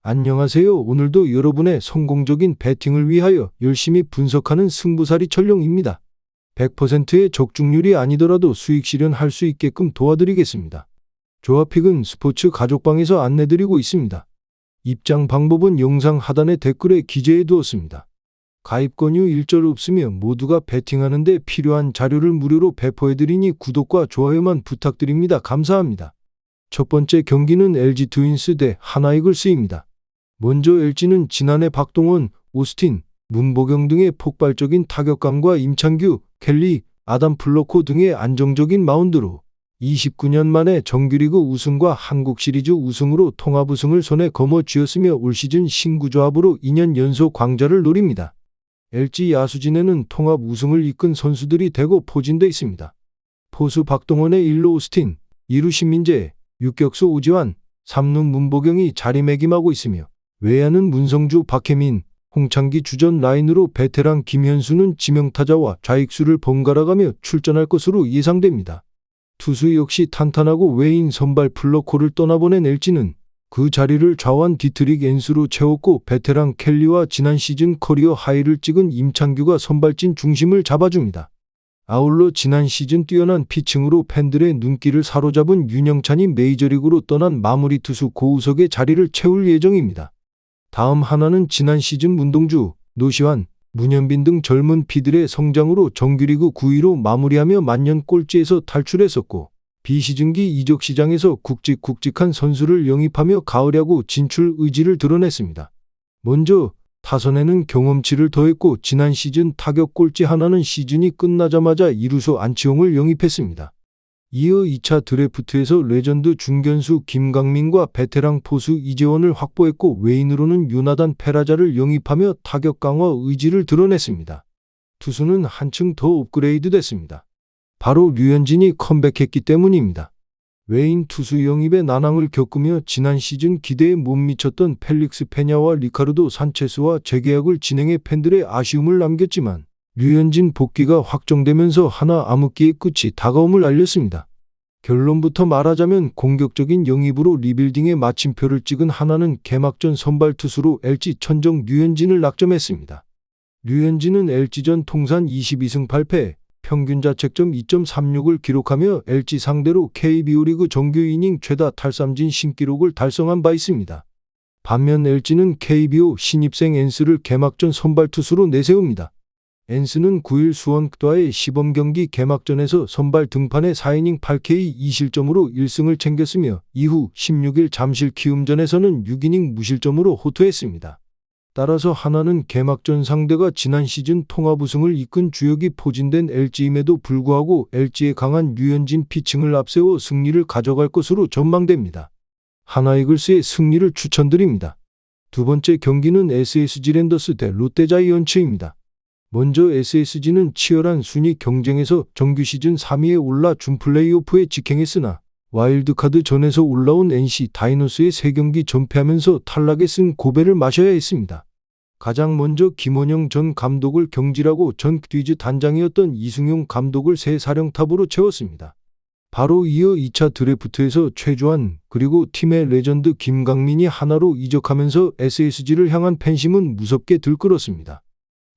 안녕하세요. 오늘도 여러분의 성공적인 배팅을 위하여 열심히 분석하는 승부사리 철룡입니다. 100%의 적중률이 아니더라도 수익 실현할 수 있게끔 도와드리겠습니다. 조합픽은 스포츠 가족방에서 안내드리고 있습니다. 입장 방법은 영상 하단의 댓글에 기재해 두었습니다. 가입 권유 일절 없으며 모두가 배팅하는 데 필요한 자료를 무료로 배포해드리니 구독과 좋아요만 부탁드립니다. 감사합니다. 첫 번째 경기는 LG 트윈스 대 하나이글스입니다. 먼저 LG는 지난해 박동원, 오스틴, 문보경 등의 폭발적인 타격감과 임창규, 켈리, 아담 플러코 등의 안정적인 마운드로 29년 만에 정규리그 우승과 한국 시리즈 우승으로 통합 우승을 손에 거머쥐었으며 올 시즌 신구 조합으로 2년 연속 광자를 노립니다. LG 야수진에는 통합 우승을 이끈 선수들이 대거 포진돼 있습니다. 포수 박동원의 1루 오스틴, 2루 신민재, 유격수 오지환, 3루 문보경이 자리매김하고 있으며 외야는 문성주, 박혜민, 홍창기 주전 라인으로 베테랑 김현수는 지명타자와 좌익수를 번갈아가며 출전할 것으로 예상됩니다. 투수 역시 탄탄하고 외인 선발 플러코를 떠나보낸 LG는 그 자리를 좌완 디트릭 앤스로 채웠고 베테랑 켈리와 지난 시즌 커리어 하이를 찍은 임창규가 선발진 중심을 잡아줍니다. 아울러 지난 시즌 뛰어난 피칭으로 팬들의 눈길을 사로잡은 윤영찬이 메이저리그로 떠난 마무리 투수 고우석의 자리를 채울 예정입니다. 다음 하나는 지난 시즌 문동주, 노시환, 문현빈 등 젊은 피들의 성장으로 정규리그 9위로 마무리하며 만년 꼴찌에서 탈출했었고 비시즌기 이적 시장에서 굵직굵직한 선수를 영입하며 가을야구 진출 의지를 드러냈습니다. 먼저 타선에는 경험치를 더했고 지난 시즌 타격 꼴찌 하나는 시즌이 끝나자마자 이루수 안치홍을 영입했습니다. 이어 2차 드래프트에서 레전드 중견수 김강민과 베테랑 포수 이재원을 확보했고 외인으로는 요나단 페라자를 영입하며 타격 강화 의지를 드러냈습니다. 투수는 한층 더 업그레이드 됐습니다. 바로 류현진이 컴백했기 때문입니다. 외인 투수 영입의 난항을 겪으며 지난 시즌 기대에 못 미쳤던 펠릭스 페냐와 리카르도 산체스와 재계약을 진행해 팬들의 아쉬움을 남겼지만 류현진 복귀가 확정되면서 하나 암흑기의 끝이 다가옴을 알렸습니다. 결론부터 말하자면 공격적인 영입으로 리빌딩의 마침표를 찍은 하나는 개막전 선발 투수로 LG 천정 류현진을 낙점했습니다. 류현진은 LG전 통산 22승 8패, 평균 자책점 2.36을 기록하며 LG 상대로 KBO 리그 정규 이닝 최다 탈삼진 신기록을 달성한 바 있습니다. 반면 LG는 KBO 신입생 앤스를 개막전 선발 투수로 내세웁니다. 앤스는 9일 수원과의 시범경기 개막전에서 선발 등판에 4이닝 8K 2실점으로 1승을 챙겼으며 이후 16일 잠실 키움전에서는 6이닝 무실점으로 호투했습니다. 따라서 하나는 개막전 상대가 지난 시즌 통합 우승을 이끈 주역이 포진된 LG임에도 불구하고 LG의 강한 류현진 피칭을 앞세워 승리를 가져갈 것으로 전망됩니다. 하나이글스의 승리를 추천드립니다. 두 번째 경기는 SSG 랜더스 대 롯데자이언츠입니다. 먼저 SSG는 치열한 순위 경쟁에서 정규 시즌 3위에 올라 준 플레이오프에 직행했으나 와일드카드 전에서 올라온 NC 다이노스의 3경기 전패하면서 탈락에 쓴 고배를 마셔야 했습니다. 가장 먼저 김원영 전 감독을 경질하고 전 퀴즈 단장이었던 이승용 감독을 새 사령탑으로 채웠습니다. 바로 이어 2차 드래프트에서 최주환 그리고 팀의 레전드 김강민이 하나로 이적하면서 SSG를 향한 팬심은 무섭게 들끓었습니다.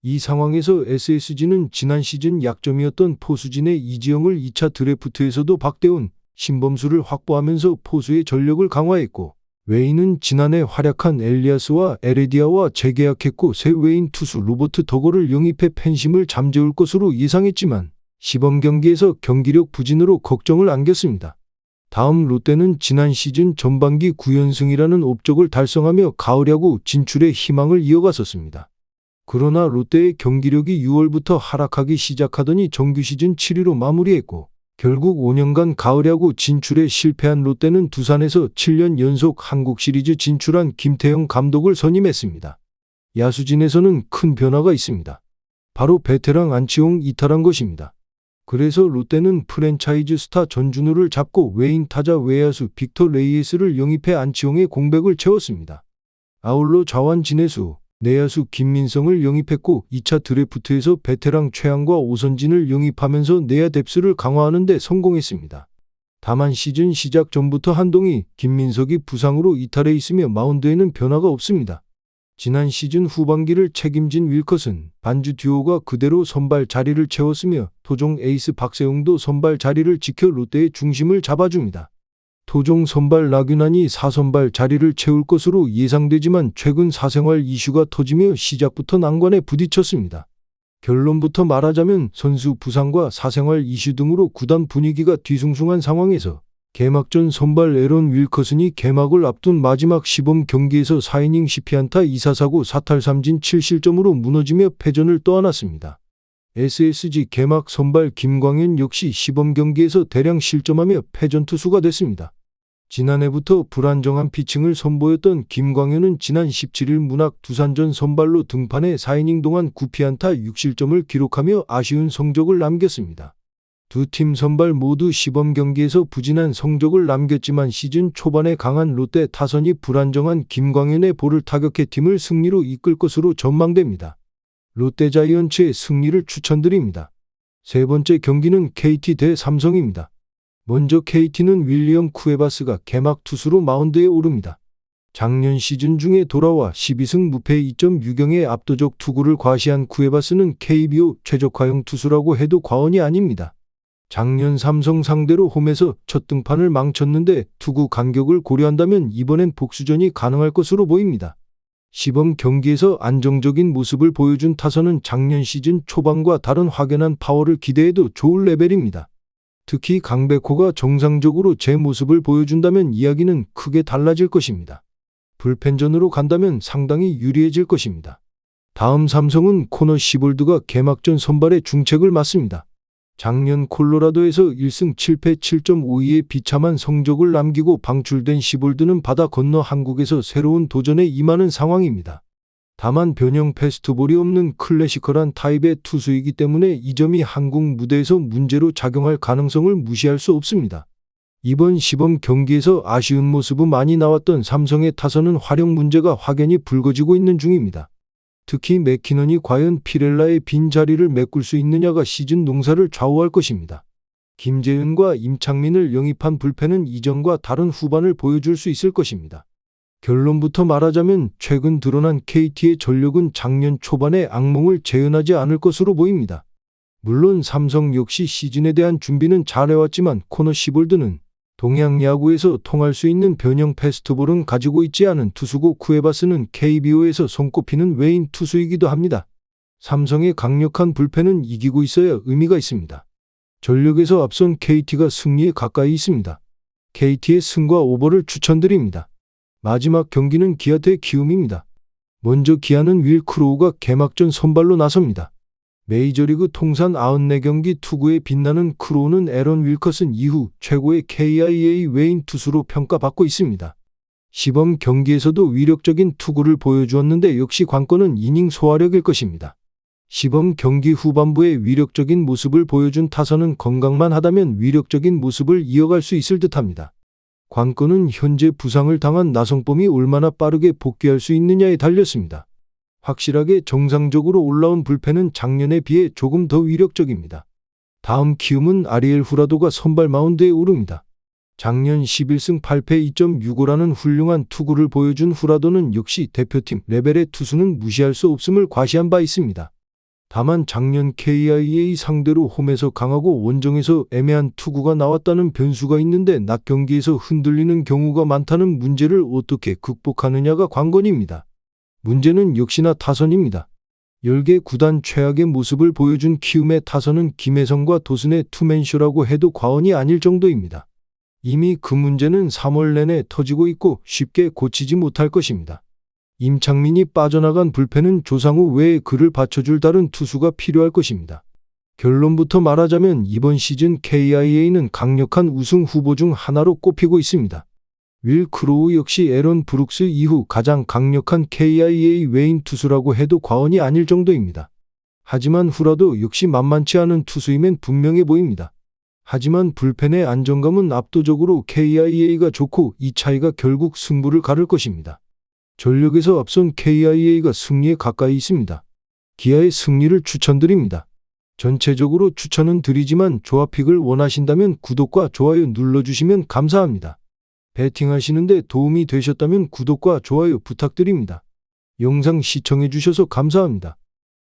이 상황에서 SSG는 지난 시즌 약점이었던 포수진의 이지영을 2차 드래프트에서도 박대훈, 신범수를 확보하면서 포수의 전력을 강화했고 외인은 지난해 활약한 엘리아스와 에레디아와 재계약했고 새 외인 투수 로버트 더거를 영입해 팬심을 잠재울 것으로 예상했지만 시범 경기에서 경기력 부진으로 걱정을 안겼습니다. 다음 롯데는 지난 시즌 전반기 9연승이라는 업적을 달성하며 가을야구 진출의 희망을 이어갔었습니다. 그러나 롯데의 경기력이 6월부터 하락하기 시작하더니 정규 시즌 7위로 마무리했고 결국 5년간 가을야구 진출에 실패한 롯데는 두산에서 7년 연속 한국 시리즈 진출한 김태형 감독을 선임했습니다. 야수진에서는 큰 변화가 있습니다. 바로 베테랑 안치홍 이탈한 것입니다. 그래서 롯데는 프랜차이즈 스타 전준우를 잡고 외인 타자 외야수 빅터 레이에스를 영입해 안치홍의 공백을 채웠습니다. 아울러 좌완 진해수, 내야수 김민성을 영입했고 2차 드래프트에서 베테랑 최양과 오선진을 영입하면서 내야 뎁스를 강화하는 데 성공했습니다. 다만 시즌 시작 전부터 한동희, 김민석이 부상으로 이탈해 있으며 마운드에는 변화가 없습니다. 지난 시즌 후반기를 책임진 윌컷은 반주 듀오가 그대로 선발 자리를 채웠으며 토종 에이스 박세웅도 선발 자리를 지켜 롯데의 중심을 잡아줍니다. 토종 선발 나균환이 4선발 자리를 채울 것으로 예상되지만 최근 사생활 이슈가 터지며 시작부터 난관에 부딪혔습니다. 결론부터 말하자면 선수 부상과 사생활 이슈 등으로 구단 분위기가 뒤숭숭한 상황에서 개막전 선발 에런 윌커슨이 개막을 앞둔 마지막 시범 경기에서 4이닝 10피안타 2사사구 4탈3진 7실점으로 무너지며 패전을 떠안았습니다. SSG 개막 선발 김광현 역시 시범 경기에서 대량 실점하며 패전 투수가 됐습니다. 지난해부터 불안정한 피칭을 선보였던 김광현은 지난 17일 문학 두산전 선발로 등판해 4이닝 동안 9피안타 6실점을 기록하며 아쉬운 성적을 남겼습니다. 두 팀 선발 모두 시범 경기에서 부진한 성적을 남겼지만 시즌 초반에 강한 롯데 타선이 불안정한 김광현의 볼을 타격해 팀을 승리로 이끌 것으로 전망됩니다. 롯데자이언츠의 승리를 추천드립니다. 세 번째 경기는 KT 대 삼성입니다. 먼저 KT는 윌리엄 쿠에바스가 개막 투수로 마운드에 오릅니다. 작년 시즌 중에 돌아와 12승 무패 2.6경의 압도적 투구를 과시한 쿠에바스는 KBO 최적화형 투수라고 해도 과언이 아닙니다. 작년 삼성 상대로 홈에서 첫 등판을 망쳤는데 투구 간격을 고려한다면 이번엔 복수전이 가능할 것으로 보입니다. 시범 경기에서 안정적인 모습을 보여준 타선은 작년 시즌 초반과 다른 확연한 파워를 기대해도 좋을 레벨입니다. 특히 강백호가 정상적으로 제 모습을 보여준다면 이야기는 크게 달라질 것입니다. 불펜전으로 간다면 상당히 유리해질 것입니다. 다음 삼성은 코너 시볼드가 개막전 선발에 중책을 맡습니다. 작년 콜로라도에서 1승 7패 7.52의 비참한 성적을 남기고 방출된 시볼드는 바다 건너 한국에서 새로운 도전에 임하는 상황입니다. 다만 변형 패스트볼이 없는 클래시컬한 타입의 투수이기 때문에 이 점이 한국 무대에서 문제로 작용할 가능성을 무시할 수 없습니다. 이번 시범 경기에서 아쉬운 모습이 많이 나왔던 삼성의 타선은 활용 문제가 확연히 불거지고 있는 중입니다. 특히 맥키넌이 과연 피렐라의 빈자리를 메꿀 수 있느냐가 시즌 농사를 좌우할 것입니다. 김재은과 임창민을 영입한 불펜은 이전과 다른 후반을 보여줄 수 있을 것입니다. 결론부터 말하자면 최근 드러난 KT의 전력은 작년 초반의 악몽을 재현하지 않을 것으로 보입니다. 물론 삼성 역시 시즌에 대한 준비는 잘해왔지만 코너 시볼드는 동양 야구에서 통할 수 있는 변형 패스트볼은 가지고 있지 않은 투수고 쿠에바스는 KBO에서 손꼽히는 외인 투수이기도 합니다. 삼성의 강력한 불펜은 이기고 있어야 의미가 있습니다. 전력에서 앞선 KT가 승리에 가까이 있습니다. KT의 승과 오버를 추천드립니다. 마지막 경기는 기아 대 키움입니다. 먼저 기아는 윌 크로우가 개막전 선발로 나섭니다. 메이저리그 통산 94경기 투구에 빛나는 크로우는 에런 윌커슨 이후 최고의 KIA 외인 투수로 평가받고 있습니다. 시범 경기에서도 위력적인 투구를 보여주었는데 역시 관건은 이닝 소화력일 것입니다. 시범 경기 후반부에 위력적인 모습을 보여준 타선은 건강만 하다면 위력적인 모습을 이어갈 수 있을 듯합니다. 관건은 현재 부상을 당한 나성범이 얼마나 빠르게 복귀할 수 있느냐에 달렸습니다. 확실하게 정상적으로 올라온 불펜은 작년에 비해 조금 더 위력적입니다. 다음 키움은 아리엘 후라도가 선발 마운드에 오릅니다. 작년 11승 8패 2.65라는 훌륭한 투구를 보여준 후라도는 역시 대표팀 레벨의 투수는 무시할 수 없음을 과시한 바 있습니다. 다만 작년 KIA 상대로 홈에서 강하고 원정에서 애매한 투구가 나왔다는 변수가 있는데 낮 경기에서 흔들리는 경우가 많다는 문제를 어떻게 극복하느냐가 관건입니다. 문제는 역시나 타선입니다. 10개 구단 최악의 모습을 보여준 키움의 타선은 김혜성과 도슨의 투맨쇼라고 해도 과언이 아닐 정도입니다. 이미 그 문제는 3월 내내 터지고 있고 쉽게 고치지 못할 것입니다. 임창민이 빠져나간 불펜은 조상우 외에 그를 받쳐줄 다른 투수가 필요할 것입니다. 결론부터 말하자면 이번 시즌 KIA는 강력한 우승 후보 중 하나로 꼽히고 있습니다. 윌 크로우 역시 에런 브룩스 이후 가장 강력한 KIA 외인 투수라고 해도 과언이 아닐 정도입니다. 하지만 후라도 역시 만만치 않은 투수임엔 분명해 보입니다. 하지만 불펜의 안정감은 압도적으로 KIA가 좋고 이 차이가 결국 승부를 가를 것입니다. 전력에서 앞선 KIA가 승리에 가까이 있습니다. 기아의 승리를 추천드립니다. 전체적으로 추천은 드리지만 조합픽을 원하신다면 구독과 좋아요 눌러주시면 감사합니다. 베팅하시는데 도움이 되셨다면 구독과 좋아요 부탁드립니다. 영상 시청해주셔서 감사합니다.